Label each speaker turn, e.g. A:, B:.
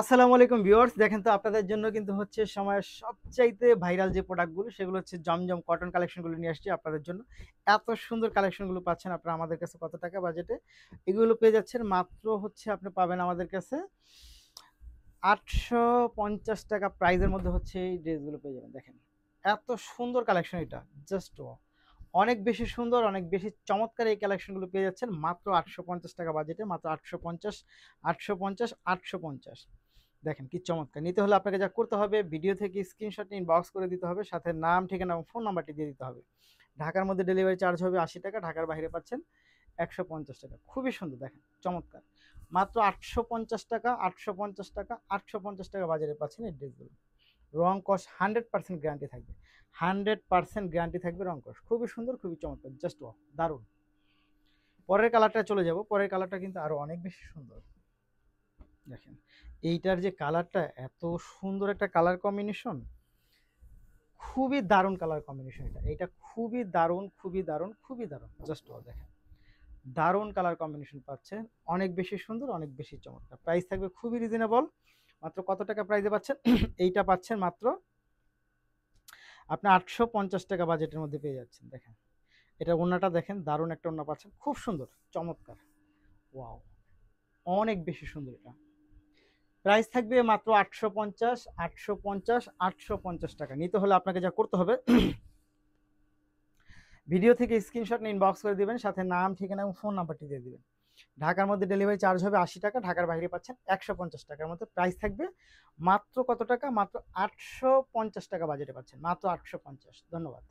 A: আসসালামু আলাইকুম ভিউয়ার্স, দেখেন তো আপনাদের জন্য কিন্তু হচ্ছে সময়ের সবচাইতে ভাইরাল যে প্রোডাক্টগুলো সেগুলো হচ্ছে জমজম কটন কালেকশনগুলো নিয়ে আসছি আপনাদের জন্য। এত সুন্দর কালেকশনগুলো পাচ্ছেন আপনারা আমাদের কাছে কত টাকা বাজেটে এগুলো পেয়ে যাচ্ছেন মাত্র হচ্ছে আপনি পাবেন আমাদের কাছে 850 টাকা প্রাইজের মধ্যে হচ্ছে এই ড্রেসগুলো পেয়ে যাবেন। দেখেন এত সুন্দর কালেকশন, এটা জাস্ট অনেক বেশি সুন্দর, অনেক বেশি চমৎকার। এই কালেকশনগুলো পেয়ে যাচ্ছেন মাত্র 850 টাকা বাজেটে, মাত্র 850, 850, 850। দেখেন কি চমৎকার। নিতে হলে আপনাকে যা করতে হবে, ভিডিও থেকে স্ক্রিনশট নিয়ে ইনবক্স করে দিতে হবে, সাথে নাম, ঠিকানা এবং ফোন নাম্বারটি দিয়ে দিতে হবে। ঢাকার মধ্যে ডেলিভারি চার্জ হবে 80 টাকা, ঢাকার বাইরে পাচ্ছেন 150 টাকা। খুবই সুন্দর, দেখেন চমৎকার। মাত্র 850 টাকা, 850 টাকা, 850 টাকা বাজারে পাচ্ছেন এই ড্রেসগুলো। রং কস 100% গ্যারান্টি থাকবে, 100% গ্যারান্টি থাকবে রং কস। খুবই সুন্দর, খুবই চমৎকার, জাস্ট দারুণ। পরের কালারটা চলে যাব, পরের কালারটা কিন্তু আরো অনেক বেশি সুন্দর। দেখেন এইটার যে কালারটা, এত সুন্দর একটা কালার কম্বিনেশন, খুবই দারুণ কালার কম্বিনেশন। এটা খুবই দারুণ, খুবই দারুণ, খুবই দারুণ, জাস্ট দেখেন দারুণ কালার কম্বিনেশন পাচ্ছেন, অনেক বেশি সুন্দর, অনেক বেশি চমৎকার। প্রাইস থাকবে খুবই রিজনেবল। মাত্র কত টাকা প্রাইসে পাচ্ছেন? এইটা পাচ্ছেন মাত্র আপনি 850 টাকা বাজেটের মধ্যে পেয়ে যাচ্ছেন। দেখেন এটা ওড়নাটা দেখেন, দারুণ একটা ওড়না পাচ্ছেন, খুব সুন্দর চমৎকার। ওয়াও, অনেক বেশি সুন্দর। এটা প্রাইস থাকবে মাত্র 850, 850, 850 টাকা। নিতে হলে আপনাকে যা করতে হবে, ভিডিও থেকে স্ক্রিনশট নিয়ে ইনবক্স করে দিবেন, সাথে নাম, ঠিকানা এবং ফোন নাম্বারটি দিয়ে দিবেন। ঢাকার মধ্যে ডেলিভারি চার্জ হবে 80 টাকা, ঢাকার বাইরে পাচ্ছেন 150 টাকার মধ্যে। প্রাইস থাকবে মাত্র কত টাকা? মাত্র 850 টাকা বাজেটে পাচ্ছেন, মাত্র 850। ধন্যবাদ।